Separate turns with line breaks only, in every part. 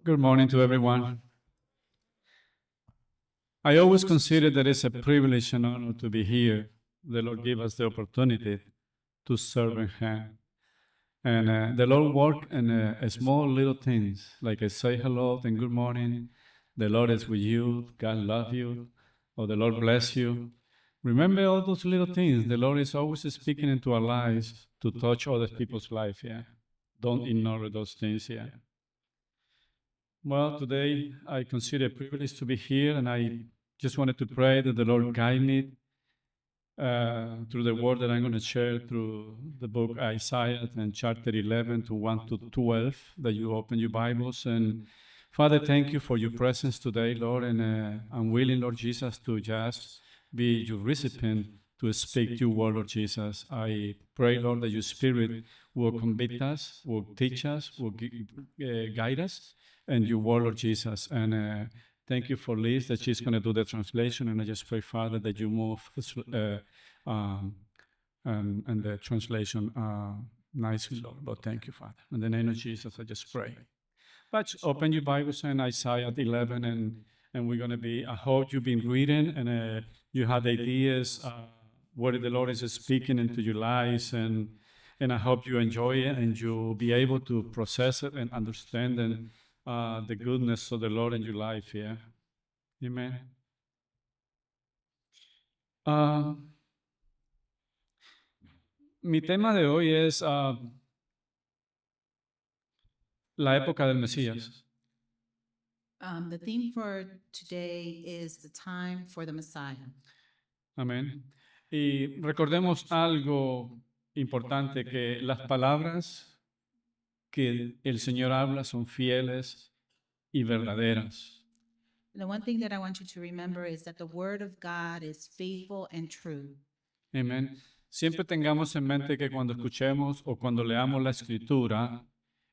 Good morning to everyone. I always consider that it's a privilege and honor to be here. The Lord gave us the opportunity to serve Him. And the Lord work in small little things, like I say hello and good morning. The Lord is with you. God love you. Or the Lord bless you. Remember all those little things. The Lord is always speaking into our lives to touch other people's life. Yeah. Don't ignore those things. Yeah. Well, today I consider a privilege to be here, and I just wanted to pray that the Lord guide me through the word that I'm going to share through the book Isaiah and chapter 11 to 1 to 12, that you open your Bibles. And Father, thank you for your presence today, Lord, and I'm willing, Lord Jesus, to just be your recipient to speak your word, Lord Jesus. I pray, Lord, that your Spirit will convict us, will teach us, will guide us, and your word, Lord Jesus. And thank you for Liz, that she's going to do the translation. And I just pray, Father, that you move and the translation nicely, Lord. Lord, thank you, Father. In the name of Jesus, I just pray. But open your Bibles in Isaiah 11, and we're going to be, I hope you've been reading, and you have ideas what the Lord is speaking into your lives, and I hope you enjoy it, and you'll be able to process it and understand the goodness of the Lord in your life, yeah. Amen. Mi tema de hoy es la época del Mesías.
The theme for today is the time for the Messiah.
Amén. Y recordemos algo importante, que las palabras que el Señor habla son fieles y verdaderas.
The one thing that I want you to remember is that the word of God is faithful and true.
Amén. Siempre tengamos en mente que cuando escuchemos o cuando leamos la Escritura,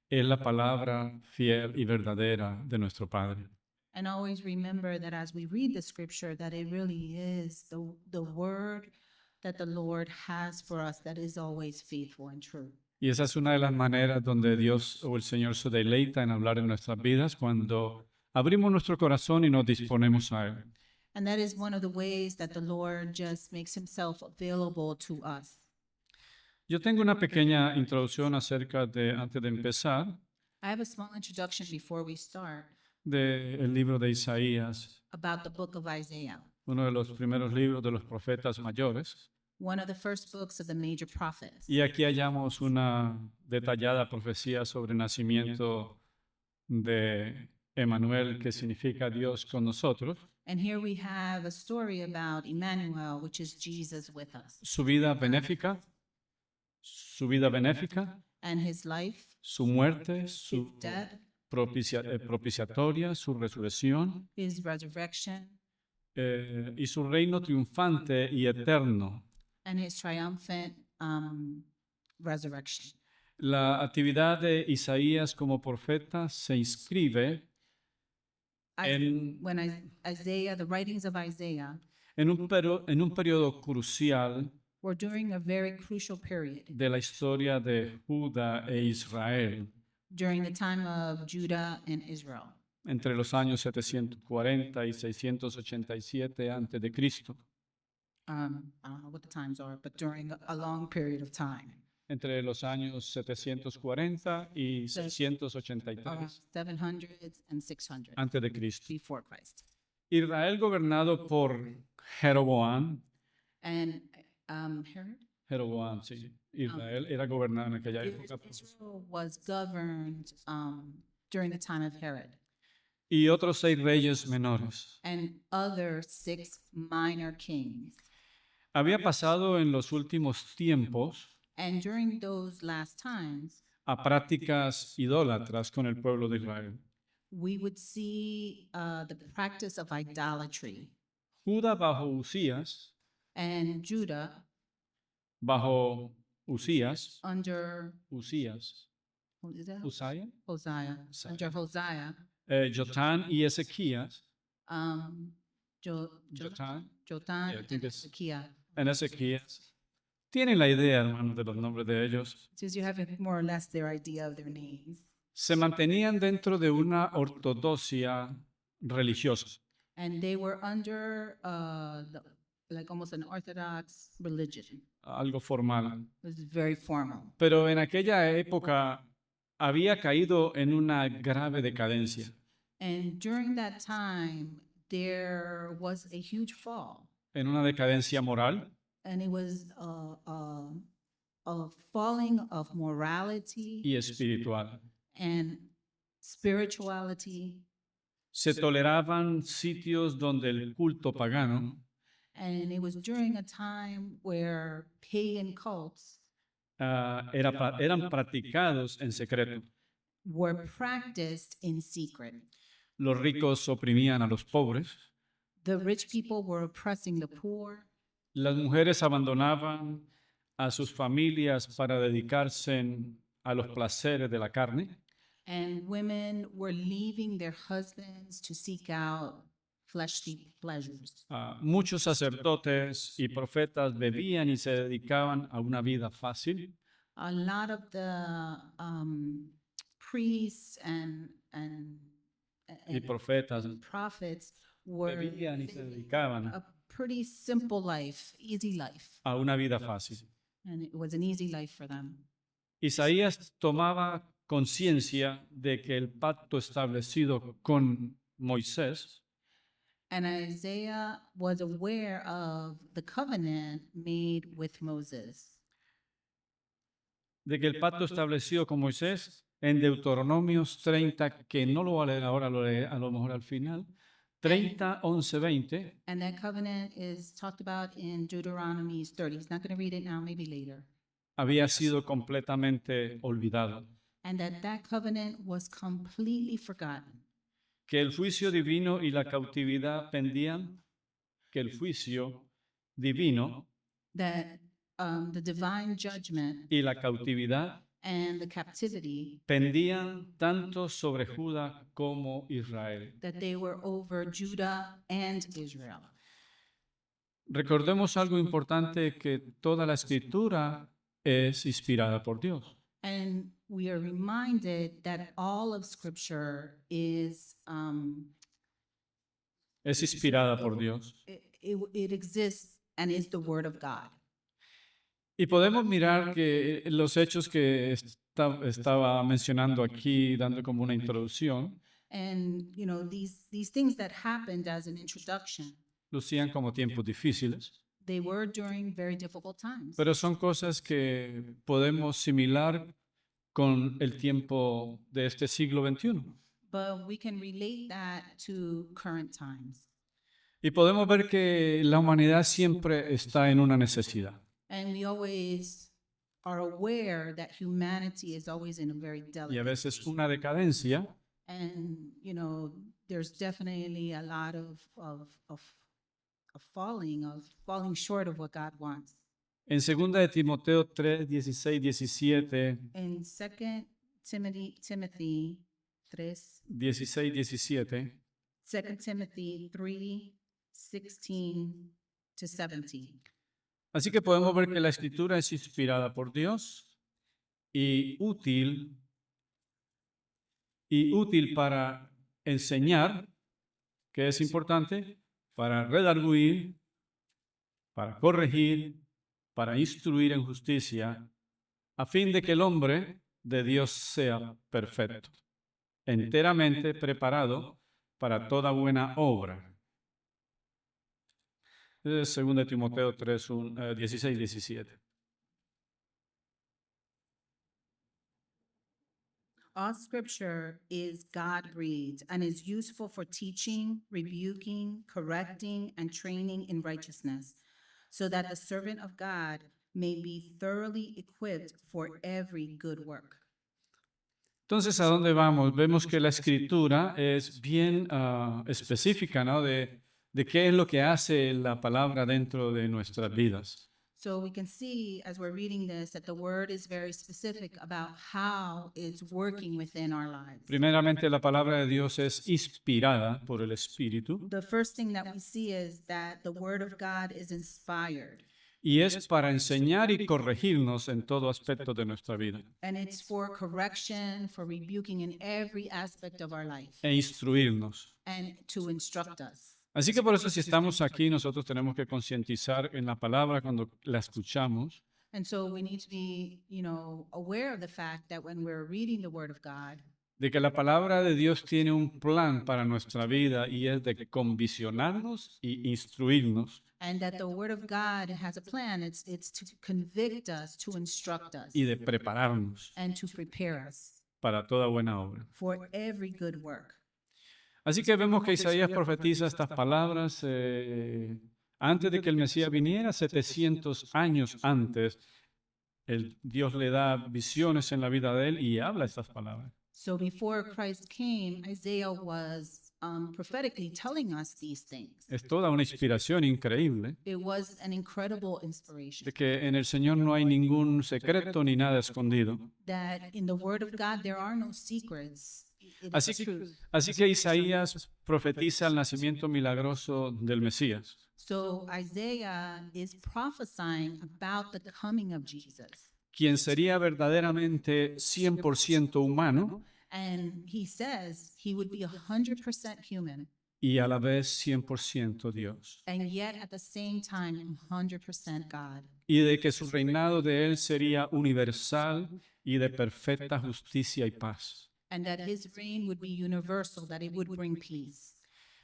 es la palabra fiel y verdadera de nuestro Padre.
And always remember that as we read the scripture, that it really is the word that the Lord has for us that is always faithful and true.
Y esa es una de las maneras donde Dios o el Señor se deleita en hablar en nuestras vidas, cuando abrimos nuestro corazón y nos disponemos a Él.
And that is one of the ways that the Lord just makes himself available to us.
Yo tengo una pequeña introducción acerca de, antes de empezar,
I have a small introduction before we start
del libro de Isaías,
about the book of Isaiah,
uno de los primeros libros de los profetas mayores.
one of the first books of the major prophets.
Y aquí hallamos una detallada profecía sobre el nacimiento de Emmanuel, que significa Dios con nosotros,
And here we have a story about Emmanuel, which is Jesus with us,
su vida benéfica,
and his life,
su muerte,
his
su
death,
propiciatoria, su resurrección
his resurrection,
y su reino triunfante y eterno.
and his triumphant resurrection.
La actividad de Isaías como profeta se inscribe
Isaiah, the writings of Isaiah,
en un periodo crucial
were during a very crucial period
de la historia de Judá e Israel,
during the time of Judah and Israel,
entre los años 740 y 687 antes de Cristo.
I don't know what the times are, but during a long period of time,
Entre los años 740 y
around
683
700s and 600
antes de Cristo.
before Christ.
Israel gobernado por Jeroboam.
And Herod?
Jeroboam, sí. Israel era gobernado en aquella época.
Israel was governed during the time of Herod,
Y otros 6 reyes menores.
and other 6 minor kings.
Había pasado en los últimos tiempos
And during those last times,
a prácticas idólatras con el pueblo de Israel.
we would see the practice of idolatry.
Judá bajo Usías,
And Judah
bajo Usías,
Usías, is that
Usaya,
Hosea, under Hosea,
Jotán y Ezequías,
Jotham
Yeah, I
and
think it's-
Hezekiah.
en Ezequías. Tienen la idea, hermanos, de los nombres de ellos.
Since you have more or less their idea of their names.
se mantenían dentro de una ortodoxia religiosa.
and they were under like almost an Orthodox religion.
Algo formal.
It was very formal.
Pero en aquella época había caído en una grave decadencia.
And during that time, there was a huge fall,
En una decadencia moral,
and it was a falling of morality
y espiritual.
and spirituality,
Se toleraban sitios donde el culto pagano
and it was during a time where pagan cults
eran practicados en secreto.
were practiced in secret.
Los ricos oprimían a los pobres.
The rich people were oppressing the poor.
Las mujeres abandonaban a sus familias para dedicarse a los placeres de la carne.
And women were leaving their husbands to seek out fleshly pleasures.
Muchos sacerdotes y profetas bebían y se dedicaban a una vida fácil.
A lot of the priests
Y profetas
prophets were
bebían y se
living
dedicaban
a pretty simple life, easy life.
a una vida fácil.
And it was an easy life for them.
Isaías tomaba conciencia de que el pacto establecido con Moisés
And Isaiah was aware of the covenant made with Moses.
de que el pacto establecido con Moisés en Deuteronomios 30, que no lo voy a leer ahora, lo leeré a lo mejor al final, 30, 11, 20,
And that covenant is talked about in Deuteronomy 30. He's not going to read it now, maybe later.
había sido completamente olvidado.
And that covenant was completely forgotten.
Que el juicio divino y la cautividad pendían, que el juicio divino
That the divine judgment
y la cautividad
and the captivity,
pendían tanto sobre Judá como Israel.
that they were over Judah and Israel.
Recordemos algo importante, que toda la escritura es inspirada por Dios.
And we are reminded that all of Scripture is,
Es inspirada por Dios.
it exists and is the Word of God.
Y podemos mirar que los hechos que estaba mencionando aquí, dando como una introducción,
And, you know, these things that happened as an introduction,
lucían como tiempos difíciles,
they were during very difficult times.
pero son cosas que podemos similar con el tiempo de este siglo XXI.
But we can relate that to current times.
Y podemos ver que la humanidad siempre está en una necesidad.
And we always are aware that humanity is always in a very
Y a
delicate
veces
state.
una decadencia,
And, you know, there's definitely a lot of falling short of what God wants.
en 2 de Timoteo 3, 16, 17,
In 2 Timothy 3,
16, 17,
2 Timothy 3, 16 to 17.
así que podemos ver que la escritura es inspirada por Dios y útil para enseñar, que es importante, para redarguir, para corregir, para instruir en justicia, a fin de que el hombre de Dios sea perfecto, enteramente preparado para toda buena obra. Es 2 Timoteo 3, 16, 17.
All scripture is God-breathed and is useful for teaching, rebuking, correcting, and training in righteousness, so that the servant of God may be thoroughly equipped for every good work.
Entonces, ¿a dónde vamos? Vemos que la escritura es bien específica, ¿no? De qué es lo que hace la palabra dentro de nuestras vidas.
So we can see as we're reading this that the word is very specific about how it's working within our lives.
Primeramente, la palabra de Dios es inspirada por el Espíritu
The first thing that we see is that the word of God is inspired.
y es para enseñar y corregirnos en todo aspecto de nuestra vida
And it's for correction, for rebuking in every aspect of our life,
e instruirnos.
and to instruct us.
Así que por eso si estamos aquí, nosotros tenemos que concientizar en la palabra cuando la escuchamos,
And so we need to be, aware of the fact that when we're reading the Word of God,
de que la palabra de Dios tiene un plan para nuestra vida y es de convisionarnos y instruirnos
and that the Word of God has a plan. It's to convict us, to instruct us,
y de prepararnos
and to prepare us
para toda buena obra.
for every good work.
Así que vemos que Isaías profetiza estas palabras antes de que el Mesías viniera, 700 años antes. Dios le da visiones en la vida de él y habla estas palabras.
So before Christ came, Isaiah was prophetically telling us these things.
Es toda una inspiración increíble
It was an incredible inspiration
de que en el Señor no hay ningún secreto ni nada escondido.
that in the Word of God there are no secrets. It is
Así,
truth.
así que Isaías profetiza el nacimiento milagroso del Mesías.
So Isaiah is prophesying about the coming of Jesus.
Quien sería verdaderamente 100% humano
And he says he would be 100% human
y a la vez 100% Dios.
and yet at the same time 100% God.
Y de que su reinado de él sería universal y de perfecta justicia y paz.
And that his reign would be universal, that it would bring peace.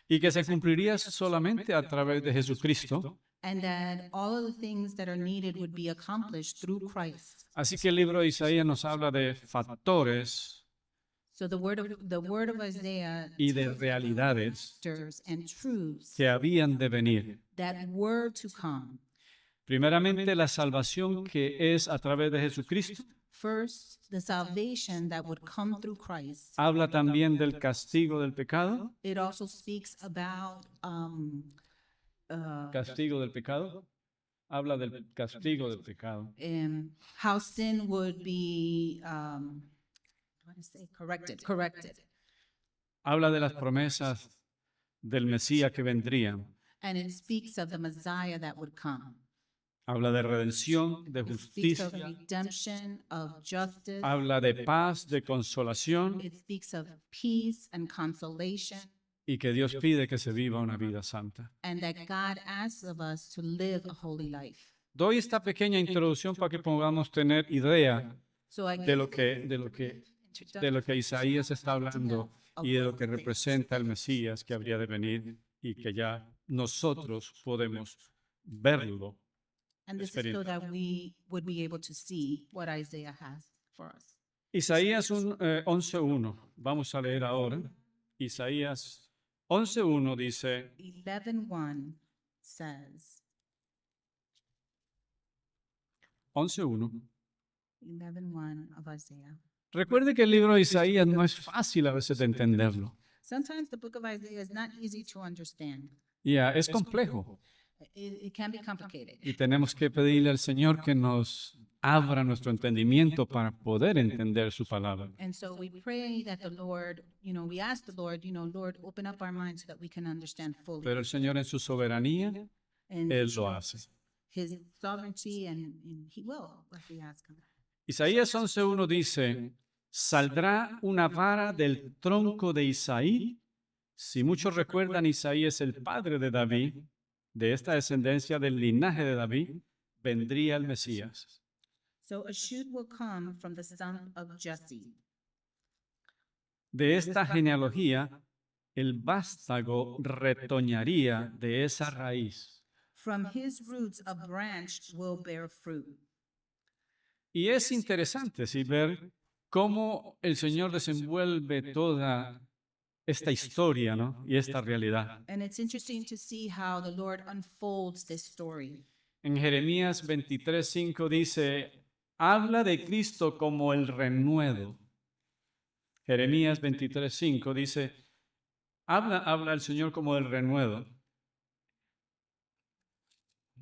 Y que se cumpliría solamente a través de Jesucristo.
And that all of the things that are needed would be accomplished through Christ.
Así que el libro de Isaías nos habla de factores
So the word of Isaiah
y de realidades
factors and truths
que habían de venir.
that were to come.
Primeramente, la salvación que es a través de Jesucristo.
First, the salvation that would come through Christ.
Habla también del castigo del pecado.
It also speaks about
Castigo del pecado. Habla del castigo del pecado.
how sin would be corrected.
Habla de las promesas del Mesías que vendrían.
And it speaks of the Messiah that would come.
Habla de redención, de
It speaks of
justicia.
redemption, of justice.
Habla de paz, de consolación
It speaks of peace and consolation,
y que Dios pide que se viva una vida santa.
and that God asks of us to live a holy life.
Doy esta pequeña introducción para que podamos tener idea
So I
de lo que Isaías está hablando y de lo que representa el Mesías que habría de venir y que ya nosotros podemos verlo.
and this is so that we would be able to see what Isaiah has for us.
Isaías 11:1. Vamos a leer ahora. Isaías 11:1 dice,
11:1 says,
11:1.
11:1 of Isaiah.
Recuerde que el libro de Isaías no es fácil a veces de entenderlo.
Sometimes the book of Isaiah is not easy to understand.
Es complejo
It can be complicated.
y tenemos que pedirle al Señor que nos abra nuestro entendimiento para poder entender su palabra.
And so we pray that the Lord, we ask the Lord, Lord, open up our minds so that we can understand fully.
Pero el Señor en su soberanía,
And
Él lo hace.
His sovereignty, and He will, if we ask Him.
Isaías 11:1 dice, saldrá una vara del tronco de Isaí. Si muchos recuerdan, Isaí es el padre de David. De esta descendencia del linaje de David vendría el Mesías.
So a shoot will come from the son of Jesse.
De esta genealogía, el vástago retoñaría de esa raíz.
From his roots a branch will bear fruit.
Y es interesante ver cómo el Señor desenvuelve toda esta historia, ¿no? Y esta realidad.
And it's interesting to see how the Lord unfolds this story.
En Jeremías 23:5 dice, habla de Cristo como el renuevo. Jeremías 23:5 dice, habla el Señor como el renuevo.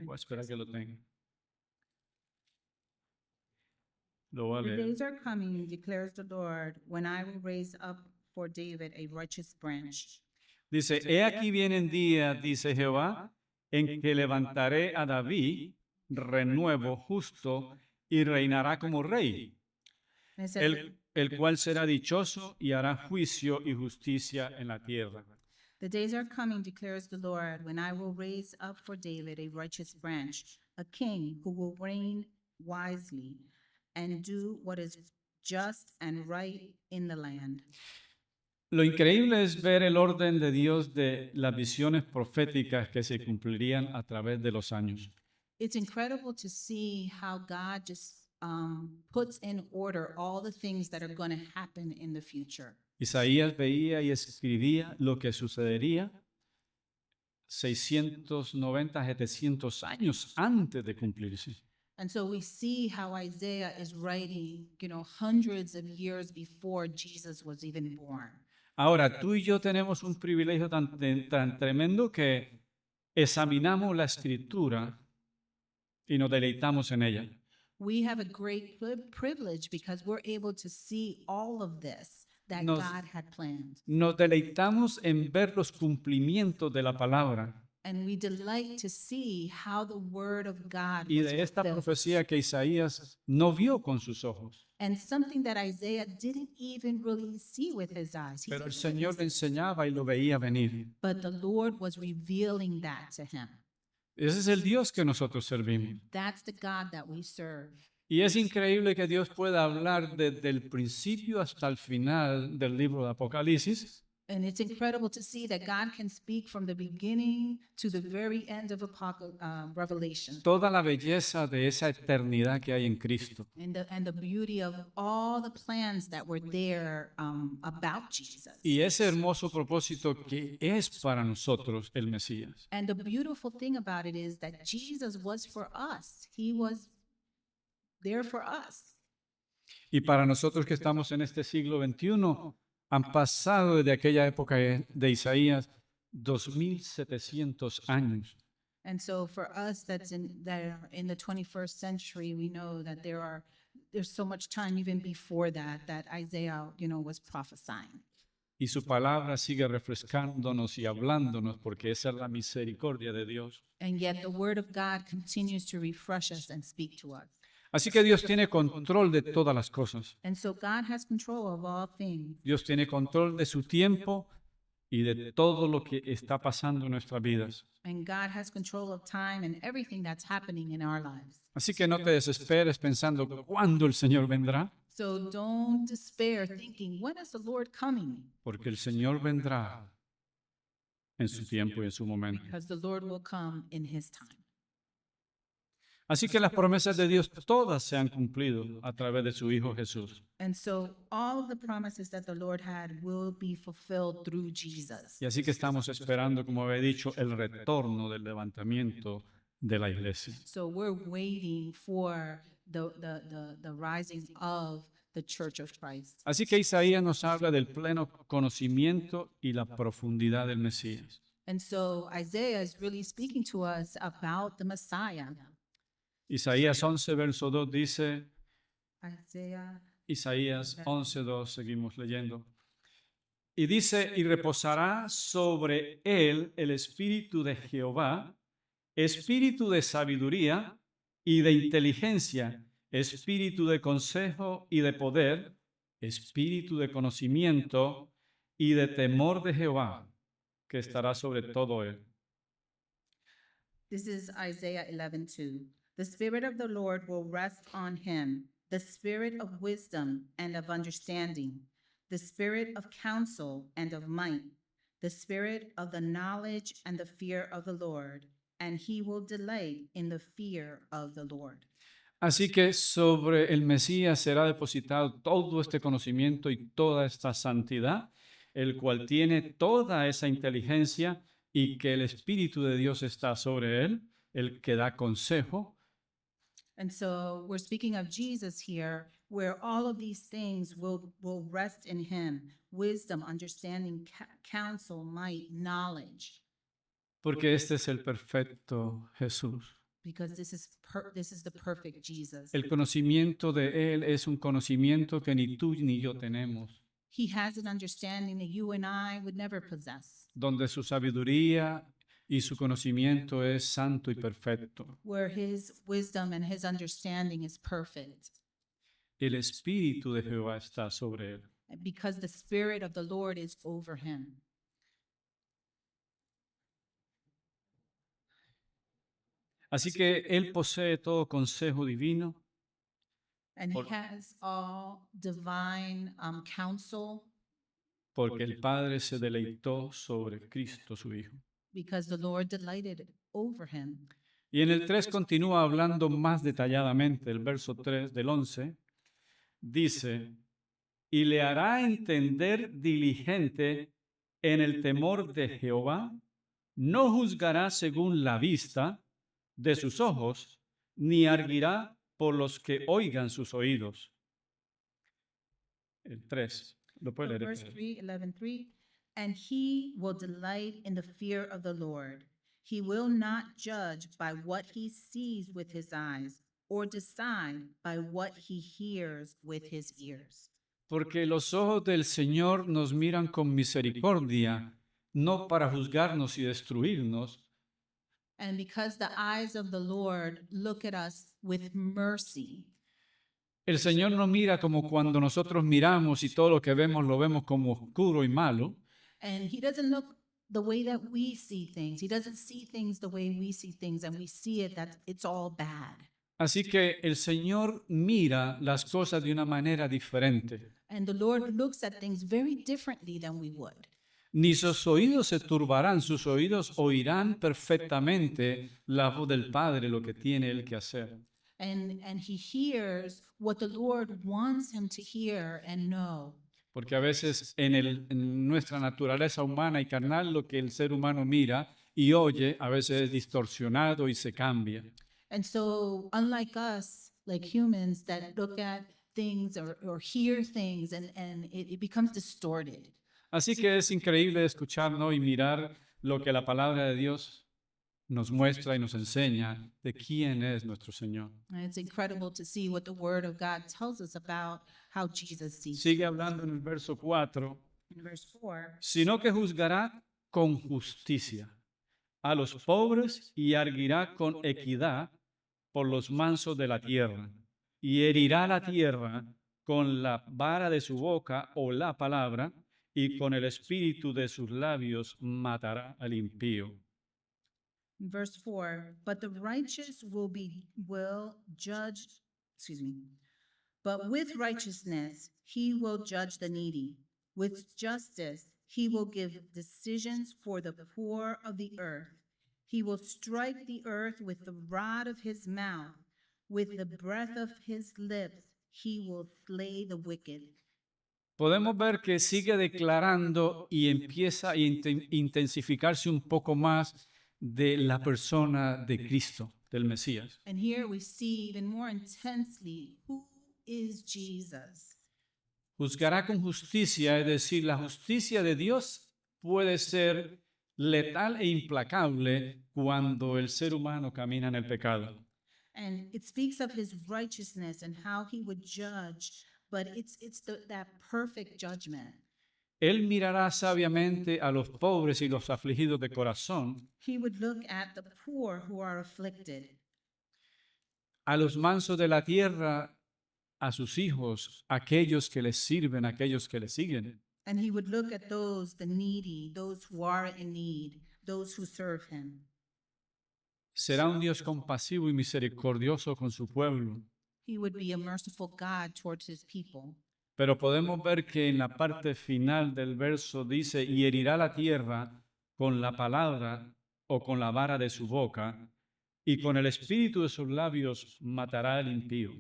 Voy a esperar que lo tenga. Lo voy a
The
leer.
days are coming, declares the Lord, when I will raise up for David a righteous branch.
Dice, he aquí vienen días, dice Jehová, en que levantaré a David renuevo justo y reinará como rey,
And it says,
el cual será dichoso y hará juicio y justicia en la tierra.
"The days are coming, declares the Lord, when I will raise up for David a righteous branch, a king who will reign wisely and do what is just and right in the land."
Lo increíble es ver el orden de Dios de las visiones proféticas que se cumplirían a través de los años.
It's incredible to see how God just puts in order all the things that are going to happen in the future.
Isaías veía y escribía lo que sucedería 690, 700 años antes de cumplirse.
And so we see how Isaiah is writing, hundreds of years before Jesus was even born.
Ahora, tú y yo tenemos un privilegio tan tremendo que examinamos la escritura y nos deleitamos en ella.
We have a great privilege because we're able to see all of this that
Nos-
God had planned.
Nos deleitamos en ver los cumplimientos de la palabra
And we delight to see how the word of God
y
was
de esta
fulfilled.
profecía que Isaías no vio con sus ojos,
And something that Isaiah didn't even really see with his eyes. He
pero el
didn't
Señor le
see it.
enseñaba y lo veía venir.
But the Lord was revealing that to him.
Ese es el Dios que nosotros servimos.
That's the God that we serve.
Y es increíble que Dios pueda hablar desde el principio hasta el final del libro de Apocalipsis
And it's incredible to see that God can speak from the beginning to the very end of Revelation.
toda la belleza de esa eternidad que hay en Cristo.
And the beauty of all the plans that were there about Jesus.
Y ese hermoso propósito que es para nosotros el Mesías.
And the beautiful thing about it is that Jesus was for us. He was there for us.
Y para nosotros que estamos en este siglo XXI, han pasado desde aquella época de Isaías 2700 años.
And so for us that are in the 21st century, we know that there's so much time even before that Isaiah, was prophesying.
Y su palabra sigue refrescándonos y hablándonos porque esa es la misericordia de Dios.
And yet the word of God continues to refresh us and speak to us.
Así que Dios tiene control de todas las cosas.
And so God has control of all things.
Dios tiene control de su tiempo y de todo lo que está pasando en nuestras vidas.
And God has control of time and everything that's happening in our lives.
Así que no te desesperes pensando cuándo el Señor vendrá,
So don't despair thinking, when is the Lord coming?
porque el Señor vendrá en su tiempo y en su momento.
Because the Lord will come in his time.
Así que las promesas de Dios todas se han cumplido a través de su Hijo Jesús.
And so all of the promises that the Lord had will be fulfilled through Jesus.
Y así que estamos esperando, como había dicho, el retorno del levantamiento de la iglesia.
So we're waiting for the rising of the Church of Christ.
Así que Isaías nos habla del pleno conocimiento y la profundidad del Mesías.
And so Isaiah is really speaking to us about the Messiah.
Isaías 11, verso 2 dice,
Isaiah
Isaías 11, 2, seguimos leyendo. Y dice, y reposará sobre él el espíritu de Jehová, espíritu de sabiduría y de inteligencia, espíritu de consejo y de poder, espíritu de conocimiento y de temor de Jehová, que estará sobre todo él.
This is Isaiah 11:2. The Spirit of the Lord will rest on him, the Spirit of wisdom and of understanding, the Spirit of counsel and of might, the Spirit of the knowledge and the fear of the Lord, and he will delight in the fear of the Lord.
Así que sobre el Mesías será depositado todo este conocimiento y toda esta santidad, el cual tiene toda esa inteligencia y que el Espíritu de Dios está sobre él, el que da consejo.
And so we're speaking of Jesus here, where all of these things will rest in him: wisdom, understanding, counsel, might, knowledge.
Porque este es el perfecto Jesús.
Because this is the perfect Jesus.
El conocimiento de Él es un conocimiento que ni tú ni yo tenemos,
He has an understanding that you and I would never possess.
donde su sabiduría y su conocimiento es santo y perfecto.
where his wisdom and his understanding is perfect,
El Espíritu de Jehová está sobre él.
because the Spirit of the Lord is over him.
Así que él posee todo consejo divino,
And he
Por-
has all divine counsel,
porque el Padre se deleitó sobre Cristo su Hijo.
because the Lord delighted over him.
Y en el 3 continúa hablando más detalladamente, el verso 3 del 11, dice, y le hará entender diligente en el temor de Jehová, no juzgará según la vista de sus ojos, ni arguirá por los que oigan sus oídos. El 3, lo
So
puede leer.
verse 3, 11:3, and he will delight in the fear of the Lord. He will not judge by what he sees with his eyes, or decide by what he hears with his ears.
Porque los ojos del Señor nos miran con misericordia, no para juzgarnos y destruirnos,
And because the eyes of the Lord look at us with mercy.
el Señor no mira como cuando nosotros miramos y todo lo que vemos lo vemos como oscuro y malo,
And he doesn't look the way that we see things. He doesn't see things the way we see things, and we see it that it's all bad.
así que el Señor mira las cosas de una manera diferente.
And the Lord looks at things very differently than we would.
Ni sus oídos se turbarán, sus oídos oirán perfectamente la voz del Padre, lo que tiene Él que hacer.
And he hears what the Lord wants him to hear and know.
Porque a veces en nuestra naturaleza humana y carnal, lo que el ser humano mira y oye, a veces es distorsionado y se cambia.
And so, unlike us, like humans that look at things or hear things and it becomes distorted.
Así que es increíble escuchar, ¿no?, y mirar lo que la palabra de Dios nos muestra y nos enseña de quién es nuestro Señor.
And it's incredible to see what the Word of God tells us about how Jesus sees.
Sigue hablando en el verso 4,
In verse 4,
sino que juzgará con justicia a los pobres y arguirá con equidad por los mansos de la tierra, y herirá la tierra con la vara de su boca o la palabra, y con el espíritu de sus labios matará al impío.
in verse 4, but the righteous will judge, but with righteousness he will judge the needy. With justice he will give decisions for the poor of the earth. He will strike the earth with the rod of his mouth. With the breath of his lips he will slay the wicked.
Podemos ver que sigue declarando y empieza a intensificarse un poco más de la persona de Cristo, del Mesías.
And here we see even more intensely who is Jesus.
Juzgará con justicia, es decir, la justicia de Dios puede ser letal e implacable cuando el ser humano camina en el pecado.
And it speaks of his righteousness and how he would judge, but it's that perfect judgment.
Él mirará sabiamente a los pobres y los afligidos de corazón,
He would look at the poor who are afflicted,
a los mansos de la tierra, a sus hijos, aquellos que les sirven, aquellos que les siguen.
and he would look at those, the needy, those who are in need, those who serve him.
Será un Dios compasivo y misericordioso con su pueblo.
He would be a merciful God towards his people.
Pero podemos ver que en la parte final del verso dice, y herirá la tierra con la palabra o con la vara de su boca, y con el espíritu de sus labios matará al impío.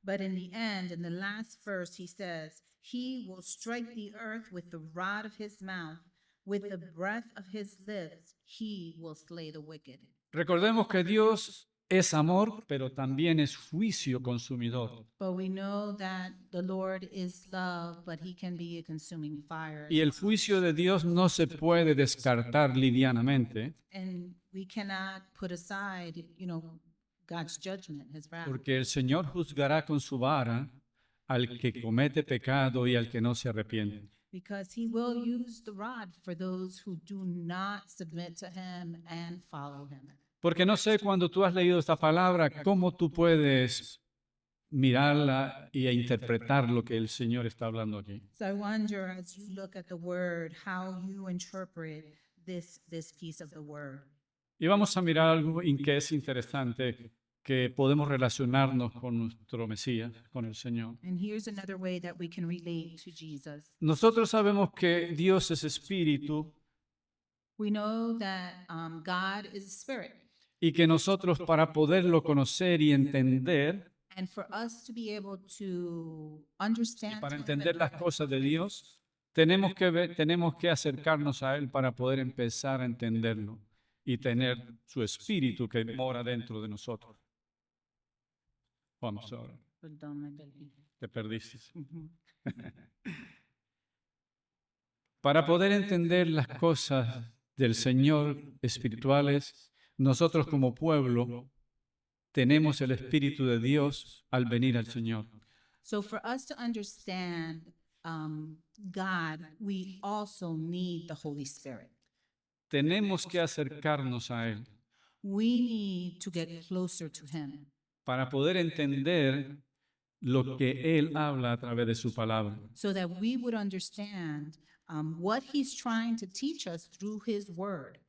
But in the end, in the last verse, he says, he will strike the earth with the rod of his mouth, with the breath of his lips, he will slay the wicked.
Recordemos que Dios es amor, pero también es juicio consumidor.
But we know that the Lord is love, but he can be a consuming fire.
Y el juicio de Dios no se puede descartar livianamente,
And we cannot put aside, God's judgment, his wrath.
porque el Señor juzgará con su vara al que comete pecado y al que no se arrepiente.
because he will use the rod for those who do not submit to him and follow him.
Porque no sé cuando tú has leído esta palabra, cómo tú puedes mirarla y interpretar lo que el Señor está hablando aquí.
So I wonder, as you look at the word, how you interpret this piece of the word.
Y vamos a mirar algo en que es interesante, que podemos relacionarnos con nuestro Mesías, con el Señor.
And here's another way that we can relate to Jesus.
Nosotros sabemos que Dios es espíritu
We know that God is a spirit.
y que nosotros para poderlo conocer y entender,
And for us to be able to
y
understand
para
him
entender
and
las cosas de Dios, tenemos que acercarnos a Él para poder empezar a entenderlo y tener su espíritu que mora dentro de nosotros. Vamos ahora,
Perdón, my baby.
te perdiste.
Mhm.
Para poder entender las cosas del Señor espirituales, nosotros como pueblo tenemos el Espíritu de Dios al venir al Señor.
So for us to understand God, we also need the Holy Spirit.
Tenemos que acercarnos a Él
We need to get closer to him
para poder entender lo que Él habla a través de su palabra.
so that we would understand what he's trying to teach us through his word.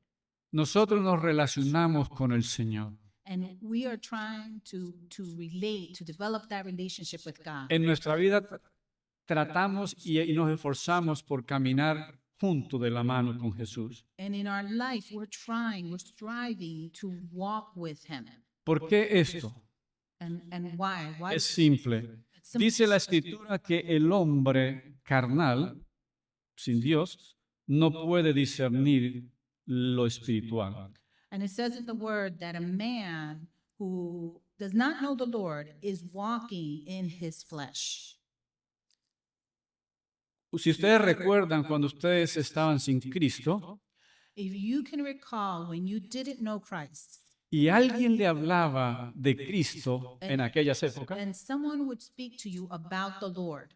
Nosotros nos relacionamos con el Señor.
And we are trying to relate, to develop that relationship with God.
En nuestra vida tratamos y nos esforzamos por caminar junto de la mano con Jesús.
And in our life, we're striving to walk with him.
¿Por qué esto?
And why? Why?
Es simple.
It's simple.
Dice la Escritura que el hombre carnal, sin Dios, no puede discernir lo espiritual.
And it says in the word that a man who does not know the Lord is walking in his flesh.
Si ustedes recuerdan cuando ustedes estaban sin Cristo
If you can recall when you didn't know Christ
y alguien le hablaba de Cristo en aquellas épocas,
and someone would speak to you about the Lord,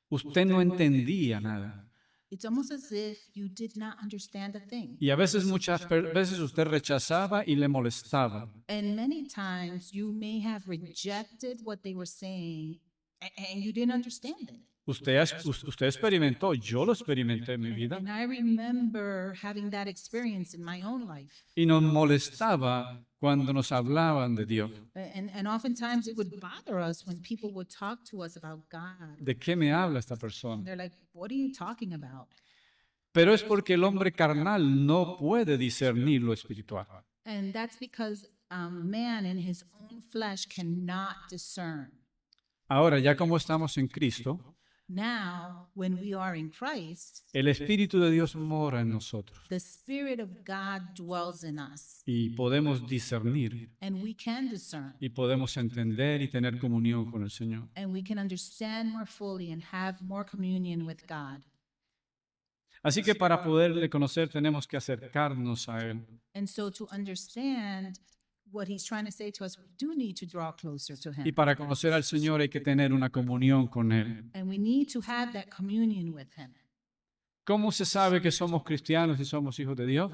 usted no entendía nada.
it's almost as if you did not understand a thing.
Y a veces, muchas veces usted rechazaba y le molestaba.
And many times you may have rejected what they were saying and you didn't understand it.
Usted experimentó, yo lo experimenté en mi vida,
And I remember having that experience in my own life.
y nos molestaba cuando nos hablaban de Dios.
And oftentimes it would bother us when people would talk to us about God.
¿De qué me habla esta persona?
They're like, what are you talking about?
Pero es porque el hombre carnal no puede discernir lo espiritual.
And that's because man in his own flesh cannot discern.
Ahora, ya como estamos en Cristo,
Now, when we are in Christ,
el Espíritu de Dios mora en nosotros
the Spirit of God dwells in us,
y podemos discernir
and we can discern,
y podemos entender y tener comunión con el Señor.
and we can understand more fully and have more communion with God.
Así que para poderle conocer tenemos que acercarnos a Él.
And so to understand what he's trying to say to us, we do need to draw closer to
Y
him.
para conocer al Señor hay que tener una comunión con Él.
And we need to have that communion with him.
¿Cómo se sabe que somos cristianos y somos hijos de Dios?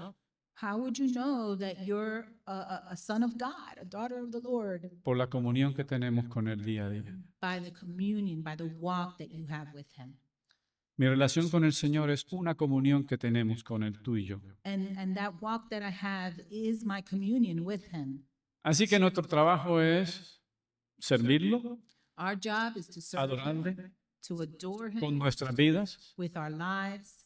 How would you know that you're a son of God, a daughter of the Lord?
Por la comunión que tenemos con Él día a día.
By the communion, by the walk that you have with him.
Mi relación con el Señor es una comunión que tenemos con Él, tú y yo.
And that walk that I have is my communion with him.
Así que nuestro trabajo es servirlo,
Our job is to serve him,
adorarle
to adore
con
him
nuestras vidas.
with our lives.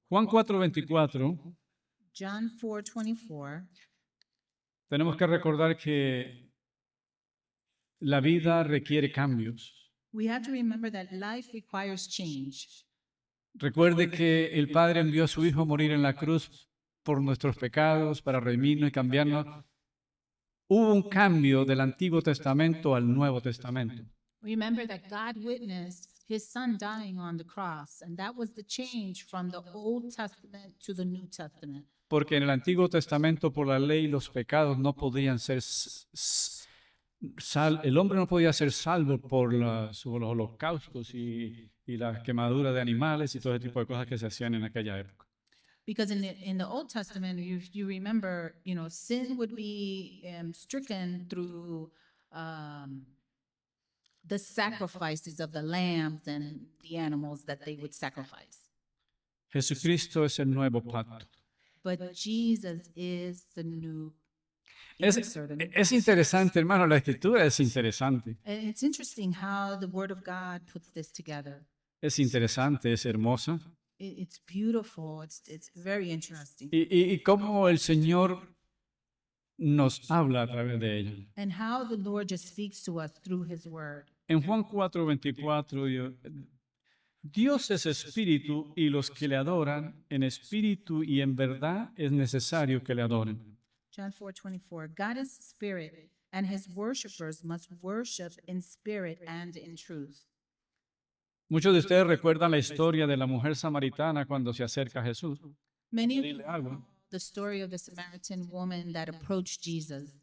Juan 4:24,
John 4:24.
tenemos que recordar que la vida requiere cambios.
We have to remember that life requires change.
Recuerde que el Padre envió a su Hijo a morir en la cruz por nuestros pecados, para redimirnos y cambiarnos. Hubo un cambio del Antiguo Testamento al Nuevo Testamento.
Remember that God witnessed his son dying on the cross, and that was the change from the Old Testament to the New Testament.
Porque en el Antiguo Testamento, por la ley, los pecados no podían ser el hombre no podía ser salvo por los holocaustos y las quemaduras de animales y todo ese tipo de cosas que se hacían en aquella época.
Because in the Old Testament, you remember, sin would be stricken through the sacrifices of the lambs and the animals that they would sacrifice.
Jesucristo es el nuevo pacto.
But Jesus is the new
Es,
answer.
es interesante, hermano, la escritura es interesante.
And it's interesting how the Word of God puts this together.
Es interesante, es hermosa.
It's beautiful. It's very interesting.
Y cómo el Señor nos habla a través de ella.
And how the Lord just speaks to us through His Word.
En Juan 4:24, Dios es espíritu y los que le adoran en espíritu y en verdad es necesario que le adoren.
John 4:24. God is spirit, and His worshipers must worship in spirit and in truth.
Muchos de ustedes recuerdan la historia de la mujer samaritana cuando se acerca a Jesús.
Many of
Pedirle
you
agua.
know the story of the Samaritan woman that approached Jesus.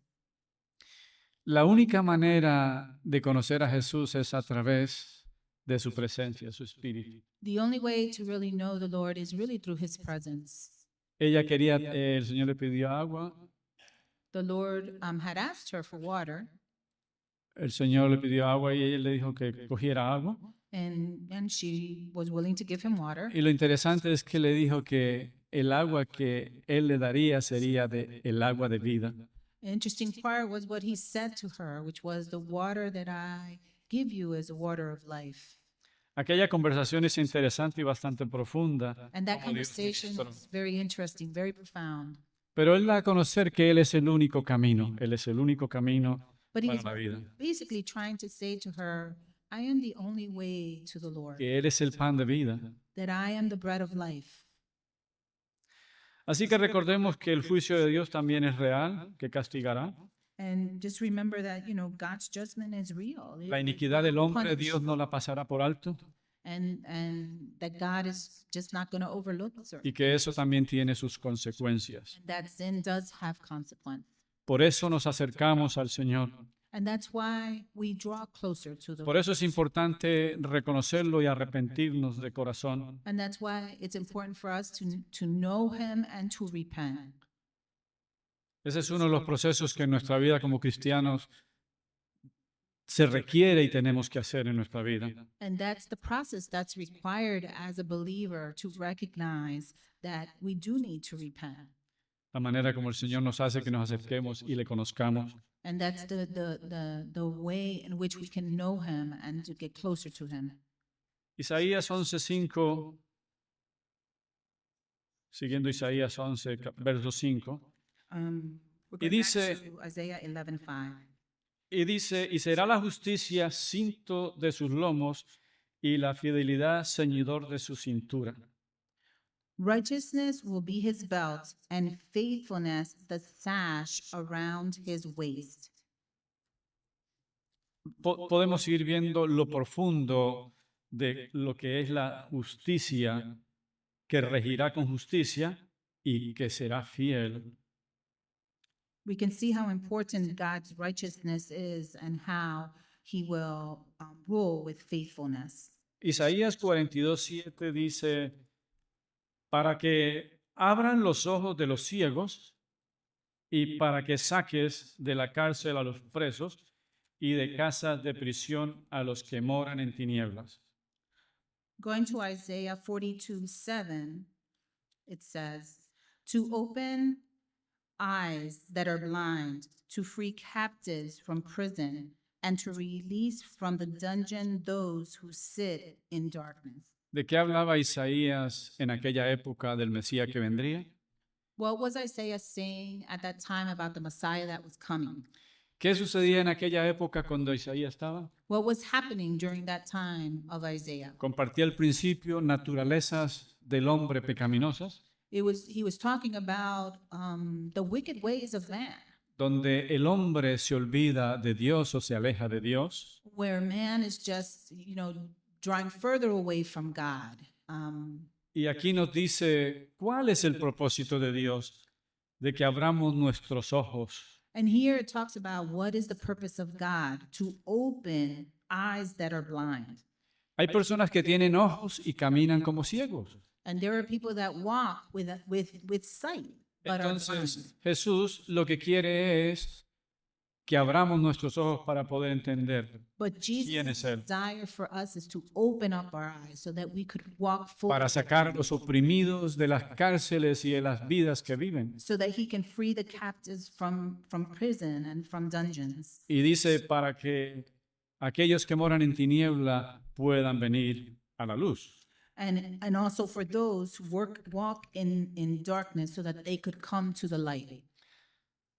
La única manera de conocer a Jesús es a través de su presencia, su espíritu.
The only way to really know the Lord is really through His presence.
Ella quería, el Señor le pidió agua,
The Lord had asked her for water,
el Señor le pidió agua y ella le dijo que cogiera agua.
and she was willing to give him water.
Y lo interesante es que le dijo que el agua que él le daría sería el agua de vida.
The interesting part was what he said to her, which was, the water that I give you is a water of life.
Aquella conversación es interesante y bastante profunda.
And that
como Dios
conversation
ministró.
is very interesting, very profound.
Pero él da a conocer que él es el único camino. Él es el único camino
But he
para
was
la vida.
basically trying to say to her, I am the only way to the Lord,
Que él es el pan de vida.
that I am the bread of life.
Así que recordemos que el juicio de Dios también es real, que castigará.
And just remember that, God's judgment is real.
La iniquidad del hombre, Dios no la pasará por alto.
And that God is just not going to overlook certain.
Y que eso también tiene sus consecuencias.
And that sin does have consequence.
Por eso nos acercamos al Señor.
And that's why we draw closer to the
Por
Lord.
eso es importante reconocerlo y arrepentirnos de corazón.
And that's why it's important for us to know Him and to repent.
Ese es uno de los procesos que en nuestra vida como cristianos se requiere y tenemos que hacer en nuestra vida.
And that's the process that's required as a believer, to recognize that we do need to repent.
La manera como el Señor nos hace que nos acerquemos y le conozcamos.
And that's the way in which we can know Him and to get closer to Him.
Isaías 11:5, siguiendo Isaías 11, verso 5,
We're
Y
going back
dice-
to Isaiah 11:5.
y dice, y será la justicia cinto de sus lomos y la fidelidad ceñidor de su cintura.
Righteousness will be His belt, and faithfulness the sash around His waist.
Podemos ir viendo lo profundo de lo que es la justicia, que regirá con justicia y que será fiel.
We can see how important God's righteousness is and how He will rule with faithfulness.
Isaías 42:7 dice, para que abran los ojos de los ciegos y para que saques de la cárcel a los presos y de casas de prisión a los que moran en tinieblas.
Going to Isaiah 42:7, it says, to open eyes that are blind, to free captives from prison, and to release from the dungeon those who sit in darkness.
¿De qué hablaba Isaías en aquella época del Mesías que vendría?
What was Isaiah saying at that time about the Messiah that was coming?
¿Qué sucedía en aquella época cuando Isaías estaba?
What was happening during that time of Isaiah?
Compartía al principio naturalezas del hombre pecaminosas,
He was talking about the wicked ways of man,
donde el hombre se olvida de Dios o se aleja de Dios,
where man is just, drawing further away from God.
y aquí nos dice cuál es el propósito de Dios, de que abramos nuestros ojos
And here it talks about what is the purpose of God, to open eyes that are blind.
Hay personas que tienen ojos y caminan como ciegos.
And there are people that walk with sight, but are blind.
Entonces, Jesús lo que quiere es que abramos nuestros ojos para poder entender
But
quién
Jesus'
es Él,
desire for us is to open up our eyes so that we could walk
para
forward,
sacar a los oprimidos de las cárceles y de las vidas que viven.
so that he can free the captives from prison and from dungeons.
Y dice para que aquellos que moran en tiniebla puedan venir a la luz.
And also for those who walk in darkness so that they could come to the light.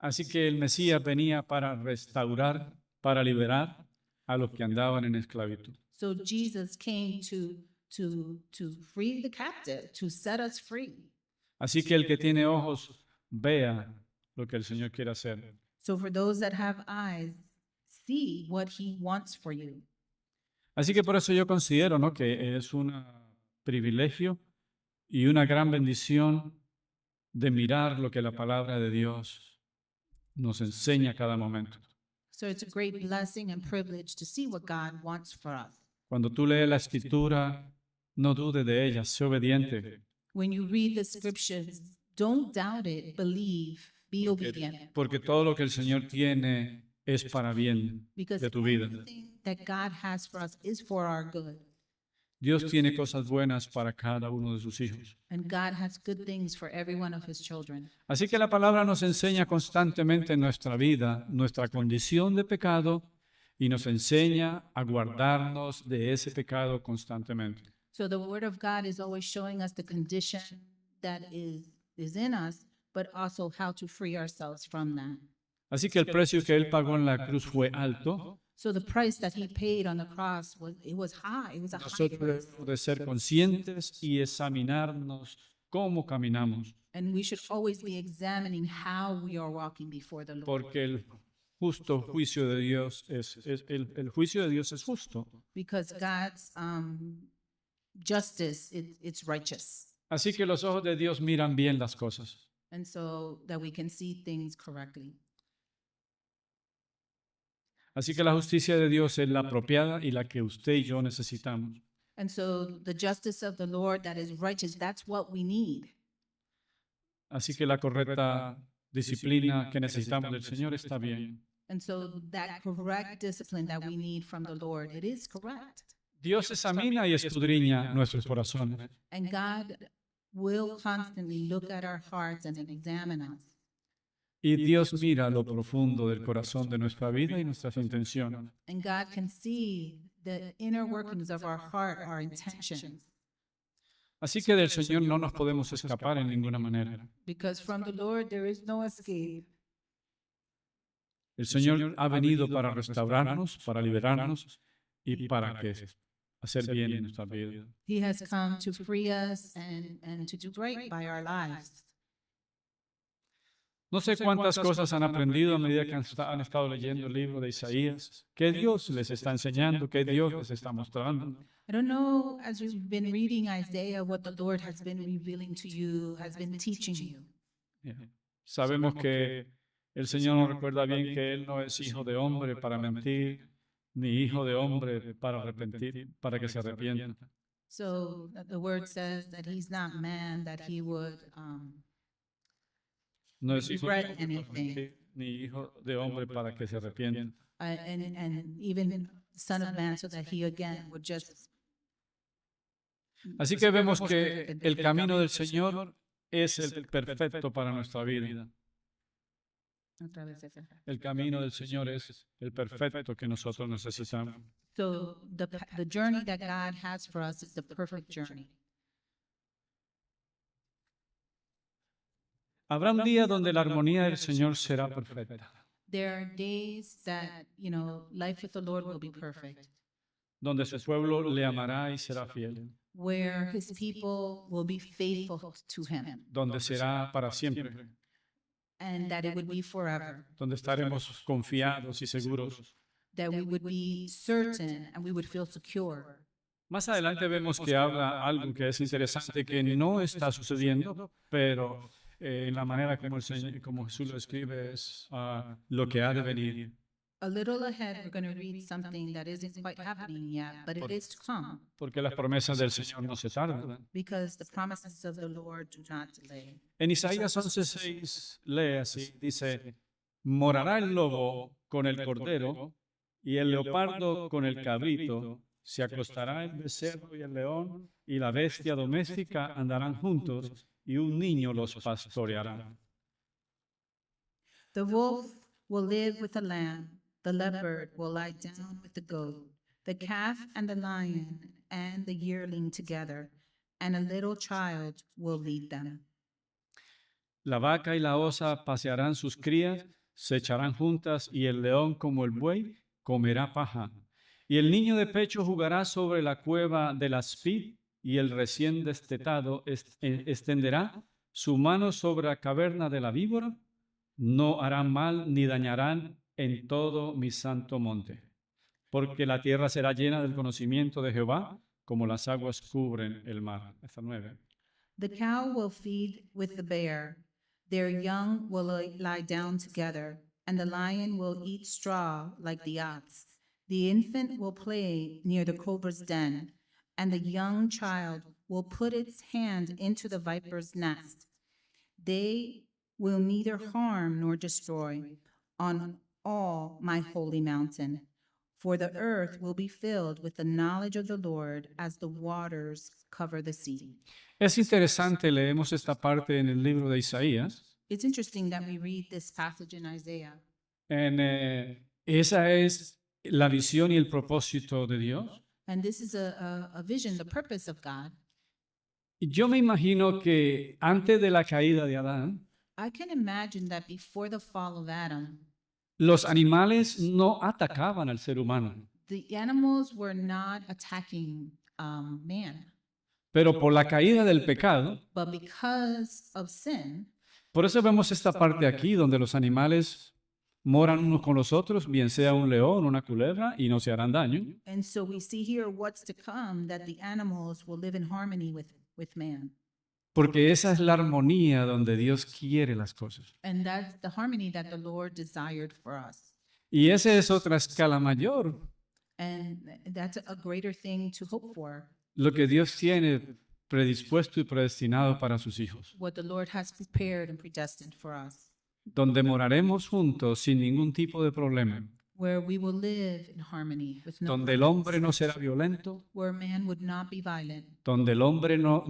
Así que el Mesías venía para restaurar, para liberar a los que andaban en esclavitud.
So Jesus came to free the captive, to set us free.
Así que el que tiene ojos, vea lo que el Señor quiere hacer.
So for those that have eyes, see what he wants for you.
Así que por eso yo considero, ¿no?, que es un privilegio y una gran bendición de mirar lo que la palabra de Dios nos enseña a cada momento.
So it's a great blessing and privilege to see what God wants for us.
Cuando tú lees la Escritura, no dudes de ella, sé obediente,
When you read the scriptures, don't doubt it, believe, be obedient.
porque todo lo que el Señor tiene es para bien
Because
de tu vida.
everything that God has for us is for our good.
Dios tiene cosas buenas para cada uno de sus hijos.
And God has good things for every one of his children.
Así que la palabra nos enseña constantemente en nuestra vida nuestra condición de pecado y nos enseña a guardarnos de ese pecado constantemente.
So the word of God is always showing us the condition that is in us, but also how to free ourselves from that.
Así que el precio que Él pagó en la cruz fue alto.
So the price that he paid on the cross was high. It was a high
Nosotros
price.
debemos de ser conscientes y examinarnos cómo caminamos,
And we should always be examining how we are walking before the Lord.
porque el justo juicio de Dios el juicio de Dios es justo.
Because God's justice, it's righteous.
Así que los ojos de Dios miran bien las cosas.
And so that we can see things correctly.
Así que la justicia de Dios es la apropiada y la que usted y yo necesitamos.
And so the justice of the Lord that is righteous, that's what we need.
Así que la correcta disciplina que necesitamos del Señor está bien.
And so that correct discipline that we need from the Lord, it is correct.
Dios examina y escudriña nuestros corazones.
And God will constantly look at our hearts and examine us.
Y Dios mira lo profundo del corazón de nuestra vida y nuestras intenciones.
And God can see the inner workings of our heart, our intentions.
Así que del Señor no nos podemos escapar en ninguna manera.
Because from the Lord there is no escape.
El Señor ha venido para restaurarnos, para liberarnos y para hacer bien en nuestra vida.
He has come to free us and to do right by our lives.
No sé cuántas cosas han aprendido a medida que han estado leyendo el libro de Isaías, qué Dios les está enseñando, qué Dios les está mostrando.
I don't know, as you've been reading Isaiah, what the Lord has been revealing to you, has been teaching you.
Sabemos que el Señor nos recuerda bien que Él no es hijo de hombre para mentir, ni hijo de hombre para arrepentir, para que se arrepienta.
So the word says that he's not man, that he would
No es hijo de
regret
hombre para
anything.
mentir, ni hijo de hombre para que se arrepienta.
and even Son of Man, so that he again would just.
Así que vemos que el camino del Señor es el perfecto para nuestra vida. El camino del Señor es el perfecto que nosotros necesitamos.
So the journey that God has for us is the perfect journey.
Habrá un día donde la armonía del Señor será perfecta,
There are days that, life with the Lord will be perfect,
donde su pueblo le amará y será fiel,
where his people will be faithful to him,
donde será para siempre,
and that it would be forever,
donde estaremos confiados y seguros.
that we would be certain and we would feel secure.
Más adelante vemos que habla algo que es interesante, que no está sucediendo, pero en la manera como Jesús lo escribe, es lo que ha de venir.
A little ahead, we're going to read something that isn't quite happening yet, but it is to come,
Porque las promesas del Señor no se tardan.
because the promises of the Lord do not delay.
En Isaías 11:6 lee así, dice, morará el lobo con el cordero y el leopardo con el cabrito, se acostará el becerro y el león y la bestia doméstica andarán juntos y un niño los pastoreará.
The wolf will live with the lamb, the leopard will lie down with the goat, the calf and the lion and the yearling together, and a little child will lead them.
La vaca y la osa pasearán sus crías, se echarán juntas y el león como el buey comerá paja. Y el niño de pecho jugará sobre la cueva del aspid y el recién destetado extenderá su mano sobre la caverna de la víbora. No harán mal ni dañarán en todo mi santo monte. Porque la tierra será llena del conocimiento de Jehová, como las aguas cubren el mar. Hasta 9.
The cow will feed with the bear, their young will lie down together, and the lion will eat straw like the ox. The infant will play near the cobra's den, and the young child will put its hand into the viper's nest. They will neither harm nor destroy on all my holy mountain. For the earth will be filled with the knowledge of the Lord as the waters cover the sea.
Es interesante, leemos esta parte en el libro de Isaías.
It's interesting that we read this passage in Isaiah.
Esa es la visión y el propósito de Dios.
And this is a vision, the purpose of God.
Yo me imagino que antes de la caída de Adán,
I can imagine that before the fall of Adam,
los animales no atacaban al ser humano,
the animals were not attacking man.
pero por la caída del pecado,
But because of sin,
por eso vemos esta parte aquí donde los animales moran unos con los otros, bien sea un león, una culebra, y no se harán daño.
and so we see here what's to come, that the animals will live in harmony with man.
Porque esa es la armonía donde Dios quiere las cosas.
And that's the harmony that the Lord desired for us.
Y esa es otra escala mayor,
And that's a greater thing to hope for,
lo que Dios tiene predispuesto y predestinado para sus hijos,
what the Lord has prepared and predestined for us,
donde moraremos juntos sin ningún tipo de problema,
where we will live in harmony with no
donde el hombre no será violento,
where man would not be violent,
donde el hombre no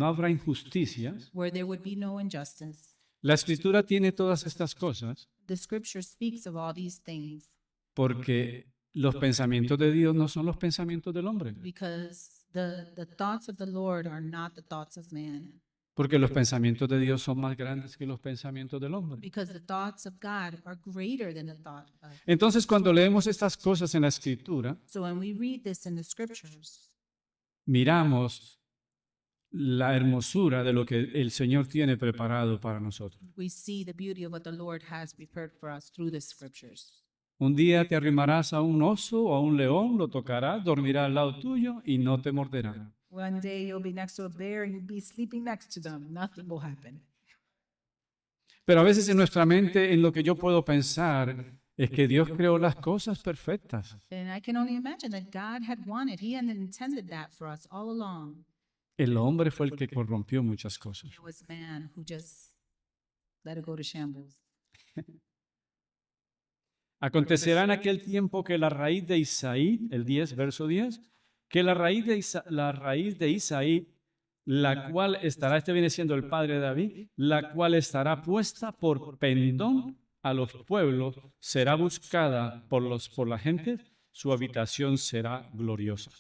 habrá injusticias.
where there would be no injustice.
La Escritura tiene todas estas cosas
The scripture speaks of all these things
porque los pensamientos de Dios no son los pensamientos del hombre,
because the thoughts of the Lord are not the thoughts of man,
porque los pensamientos de Dios son más grandes que los pensamientos del hombre.
because the thoughts of God are greater than the thought of.
Entonces, cuando leemos estas cosas en la Escritura,
So when we read this in the scriptures,
miramos la hermosura de lo que el Señor tiene preparado para nosotros.
we see the beauty of what the Lord has prepared for us through the scriptures.
Un día te arrimarás a un oso o a un león, lo tocarás, dormirá al lado tuyo y no te morderá.
One day you'll be next to a bear and you'll be sleeping next to them. Nothing will happen.
Pero a veces en nuestra mente, en lo que yo puedo pensar, es que Dios creó las cosas perfectas.
And I can only imagine that God had wanted, He had intended that for us all along.
El hombre fue el que corrompió muchas cosas.
It was man who just let it go to shambles.
Acontecerá en aquel tiempo que la raíz de Isaí, el 10, verso 10, que la raíz de Isaí, la cual estará, este viene siendo el padre de David, la cual estará puesta por pendón a los pueblos, será buscada por la gente, su habitación será gloriosa.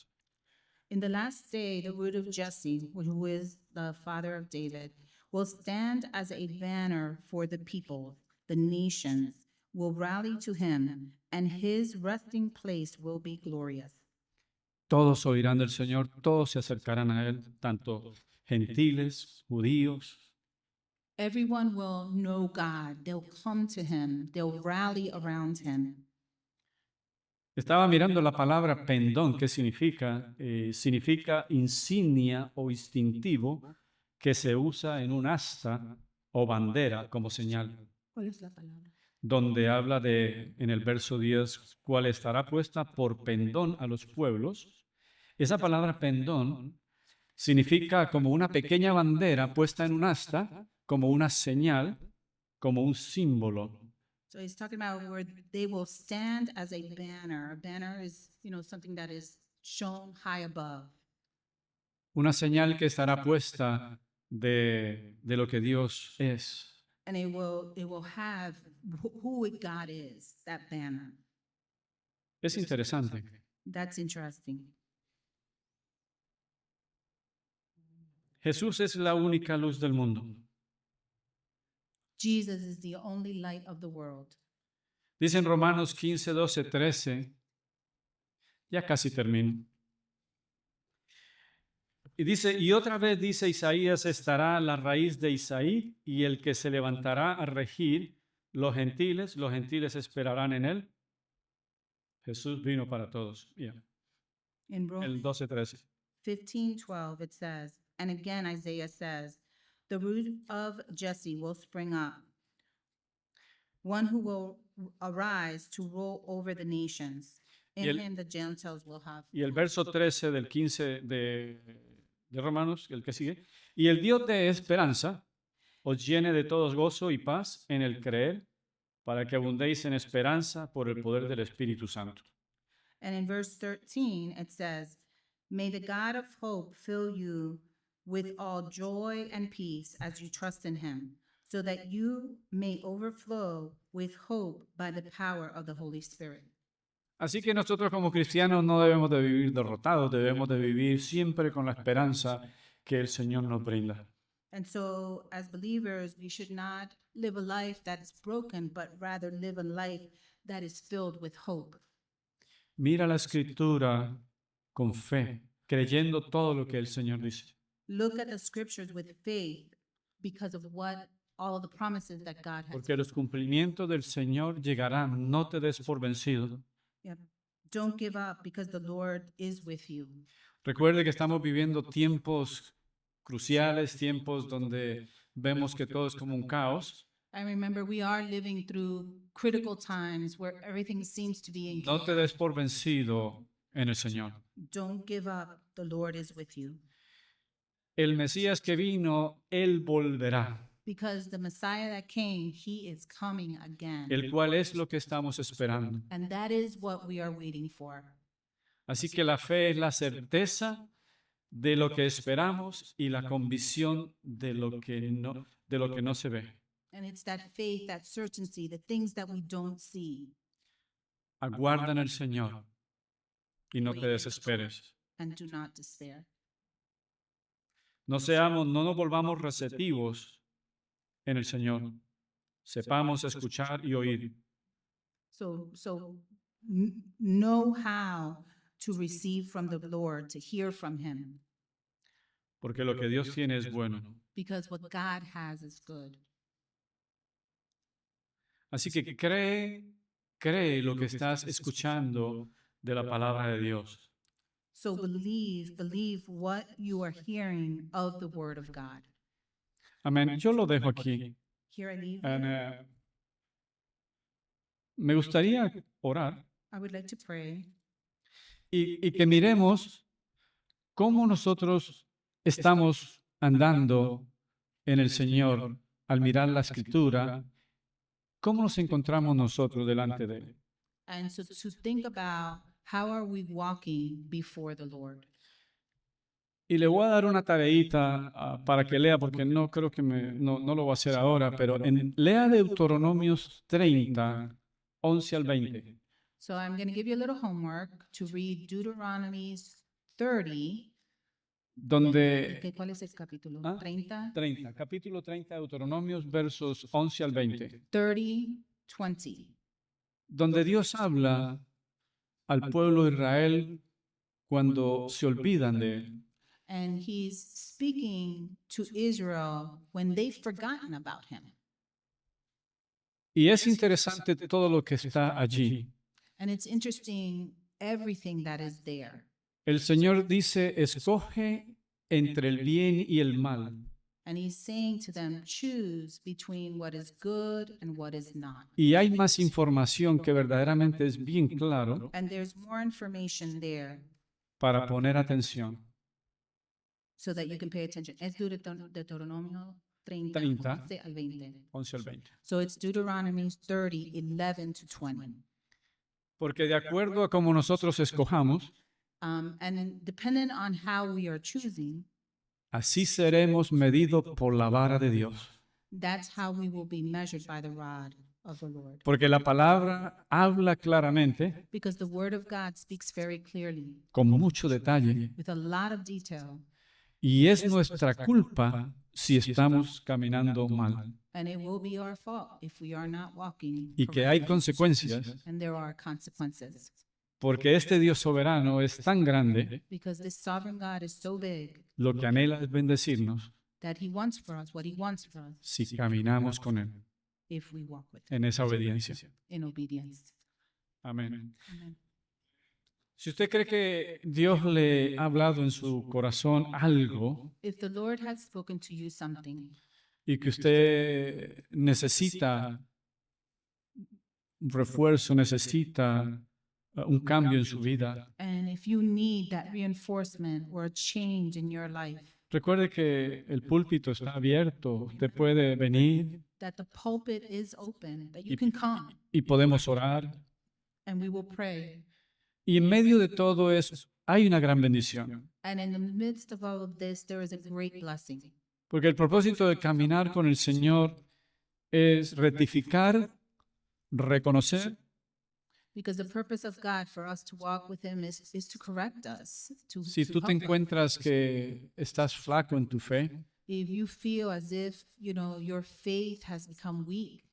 In the last day, the root of Jesse, who is the father of David, will stand as a banner for the people. The nations will rally to him, and his resting place will be glorious.
Todos oirán del Señor, todos se acercarán a Él, tanto gentiles, judíos.
Everyone will know God. They'll come to him. They'll rally around him.
Estaba mirando la palabra pendón, que significa, significa insignia o instintivo que se usa en un asta o bandera como señal,
¿Cuál es la palabra?
donde habla de, en el verso 10, cuál estará puesta por pendón a los pueblos. Esa palabra pendón significa como una pequeña bandera puesta en un asta, como una señal, como un símbolo.
So he's talking about where they will stand as a banner. A banner is, something that is shown high above.
Una señal que estará puesta de lo que Dios es.
And it will have who God is, that banner.
Es interesante.
That's interesting.
Jesús es la única luz del mundo.
Jesus is the only light of the world.
Dice en Romanos 15, 12, 13, ya casi termino. Y dice, y otra vez dice Isaías, estará la raíz de Isaí y el que se levantará a regir los gentiles esperarán en él. Jesús vino para todos. Yeah.
In
El
Romans
12, 13.
15:12, it says, and again Isaiah says, the root of Jesse will spring up, one who will arise to rule over the nations.
Y
In
el-
him the Gentiles will have.
Y el verso 13 del 15 de Romanos, el que sigue. Y el Dios de esperanza os llene de todos gozo y paz en el creer, para que abundéis en esperanza por el poder del Espíritu Santo.
And in verse 13, it says, may the God of hope fill you with all joy and peace as you trust in him, so that you may overflow with hope by the power of the Holy Spirit.
Así que nosotros como cristianos no debemos de vivir derrotados, debemos de vivir siempre con la esperanza que el Señor nos brinda.
And so, as believers, we should not live a life that's broken, but rather live a life that is filled with hope.
Mira la Escritura con fe, creyendo todo lo que el Señor dice.
Look at the scriptures with faith because of what all of the promises that God has.
Porque los cumplimientos del Señor llegarán, no te des por vencido.
Yep. Don't give up because the Lord is with you.
Recuerde que estamos viviendo tiempos cruciales, tiempos donde vemos que todo es como un caos.
I remember we are living through critical times where everything seems to be in
No
chaos.
te des por vencido en el Señor.
Don't give up. The Lord is with you.
El Mesías que vino, Él volverá,
Because the Messiah that came, he is coming again.
el cual es lo que estamos esperando.
And that is what we are waiting for.
Así que la fe es la certeza de lo que esperamos y la convicción de lo que no se ve.
And it's that faith, that certainty, the things that we don't see.
Aguarda en el Señor y no te desesperes.
And do not despair.
No nos volvamos receptivos en el Señor. Sepamos escuchar y oír.
So know how to receive from the Lord, to hear from him,
Porque lo que Dios tiene es bueno.
because what God has is good.
Así que cree lo que estás escuchando de la palabra de Dios.
So believe what you are hearing of the word of God.
Amén. Yo lo dejo aquí.
Here I leave.
And, me gustaría orar
I would like to pray
y que miremos cómo nosotros estamos andando en el Señor al mirar la Escritura, cómo nos encontramos nosotros delante de Él.
and so to think about how are we walking before the Lord.
Y le voy a dar una tareita para que lea, porque no creo que no lo voy a hacer ahora, pero lea Deuteronomios 30, 11 al 20.
So I'm going to give you a little homework to read Deuteronomy 30.
Donde,
¿Cuál es el capítulo?
¿Ah?
30.
capítulo 30 de Deuteronomios, versos 11 al 20,
30, 20.
donde Dios habla al pueblo de Israel cuando se olvidan de Él.
And he's speaking to Israel when they've forgotten about him.
Y es interesante todo lo que está allí.
And it's interesting everything that is there.
El Señor dice, escoge entre el bien y el mal.
And he's saying to them, choose between what is good and what is not.
Y hay más información que verdaderamente es bien claro
And there's more information there
para poner atención.
so that you can pay attention. Es Deuteronomio 30,
30.
11 al 20.
11 al 20.
So it's Deuteronomy 30, 11 to 20.
Porque de acuerdo a cómo nosotros escojamos,
And then depending on how we are choosing,
así seremos medidos por la vara de Dios.
that's how we will be measured by the rod of the Lord.
Porque la palabra habla claramente,
Because the word of God speaks very clearly,
con mucho detalle,
with a lot of detail,
y es nuestra culpa si estamos caminando mal.
and it will be our fault if we are not walking
Y que hay
correctly.
consecuencias,
And there are consequences.
porque este Dios soberano es tan grande,
Because this sovereign God is so big
lo que anhela es bendecirnos
that he wants for us what he wants for us
si caminamos con Él
if we walk with him
en esa obediencia.
in obedience.
Amén.
Amen.
Si usted cree que Dios le ha hablado en su corazón algo
If the Lord has spoken to you something
y que usted necesita un refuerzo, necesita un cambio en su vida,
and if you need that reinforcement or a change in your life,
recuerde que el púlpito está abierto, usted puede venir
that the pulpit is open, that you can come
y podemos orar.
and we will pray.
Y en medio de todo eso hay una gran bendición,
And in the midst of all of this, there is a great blessing.
porque el propósito de caminar con el Señor es rectificar, reconocer
Because the purpose of God for us to walk with him is to correct us.
si tú te
help us.
encuentras que estás flaco en tu fe
If you feel as if, your faith has become weak,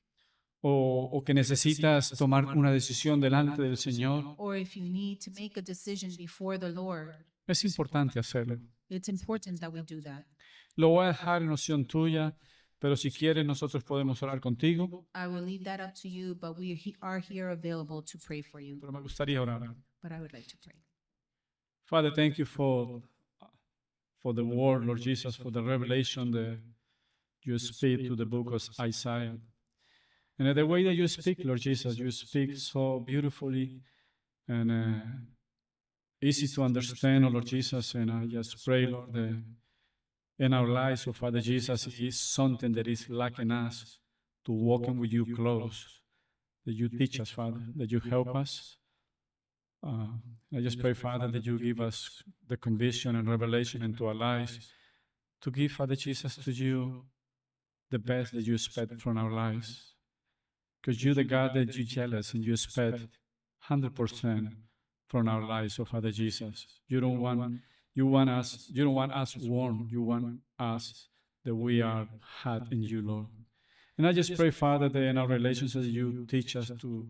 o que necesitas tomar una decisión delante del Señor,
or if you need to make a decision before the Lord,
es importante hacerlo.
it's important that we do that.
Lo voy a dejar en opción tuya, pero si quieres nosotros podemos orar contigo,
I will leave that up to you, but we are here available to pray for you.
pero me gustaría orar.
But I would like to pray.
Father, thank you for the word, Lord Jesus, for the revelation that you speak to the book of Isaiah. And the way that you speak, Lord Jesus, you speak so beautifully and easy to understand, oh Lord Jesus. And I just pray, Lord, that in our lives, oh Father Jesus, is something that is lacking us to walking with you close, that you teach us, Father, that you help us. I just pray, Father, that you give us the conviction and revelation into our lives to give, Father Jesus, to you the best that you expect from our lives. Because you're the God that you jealous and you expect 100% from our lives, oh Father Jesus. You don't want us warm. You want us that we are hot in you, Lord. And I just pray, Father, that in our relationships you teach us to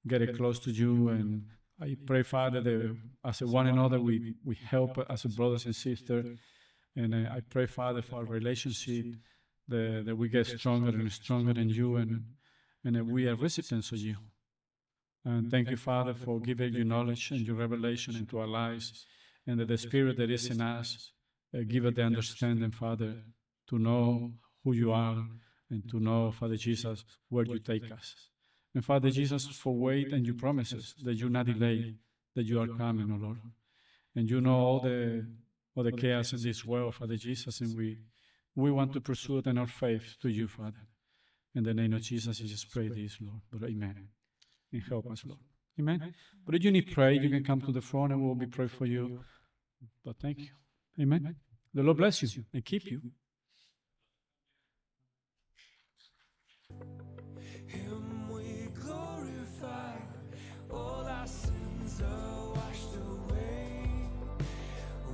get it close to you. And I pray, Father, that as a one another we help as a brothers and sisters. And I pray, Father, for our relationship that we get stronger and stronger in you, and that we are recipients of you. And thank you, Father, for giving your knowledge and your revelation into our lives, and that the Spirit that is in us give us the understanding, Father, to know who you are and to know, Father Jesus, where you take us. And Father Jesus, for wait and your promises, that you not delay, that you are coming, O Lord. And you know all the chaos in this world, Father Jesus, and we want to pursue it in our faith to you, Father. In the name of Jesus, I just pray this, Lord. But amen. And help us, Lord. Amen. But if you need prayer, you can come to the front and we'll be praying for you. But thank you. Amen. The Lord bless you and keep you.
Him we glorify, all our sins are washed away.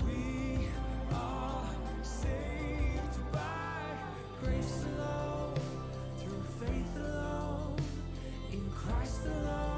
We are saved by grace alone, through faith alone, in Christ alone.